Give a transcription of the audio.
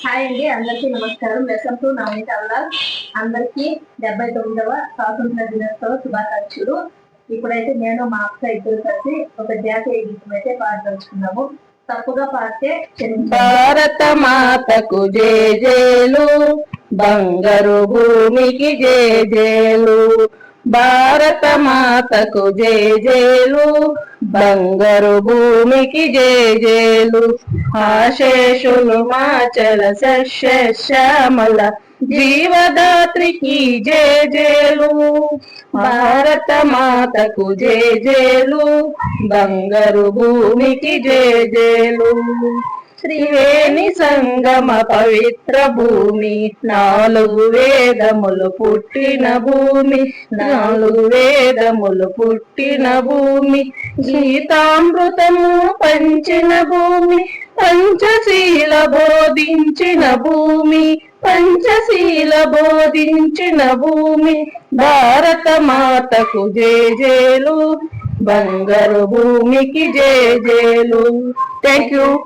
Hi అండి, అందరికీ నమస్కారం. Welcome to Navaneetha vlogs. అందరికీ 79వ స్వాతంత్ర దినోత్సవ శుభాకాంక్షలు. ఇప్పుడైతే నేను మా అక్క ఇద్దరు కలిసి ఒక జాతీయ గీతం అయితే పాడదలుచుకున్నాము. తప్పుగా పాడితే భారత మాతకు జేజేలు, బంగారు భూమికి జేజేలు. భారత మాతకు జేజేలు, బంగారు భూమికి జేజేలు. ఆశేషులు మాచల సస్యశ్యామల జీవదాత్రికి జేజేలు. భారత మాతకు జేజేలు, బంగారు భూమికి జేజేలు. త్రివేణి సంగమ పవిత్ర భూమి, 4 వేదములు పుట్టిన భూమి, 4 వేదములు పుట్టిన భూమి. గీతామృతము పంచిన భూమి, పంచశీల బోధించిన భూమి, పంచశీల బోధించిన భూమి. భారత మాతకు జేజేలు, బంగారు భూమికి జేజేలు. Thank you.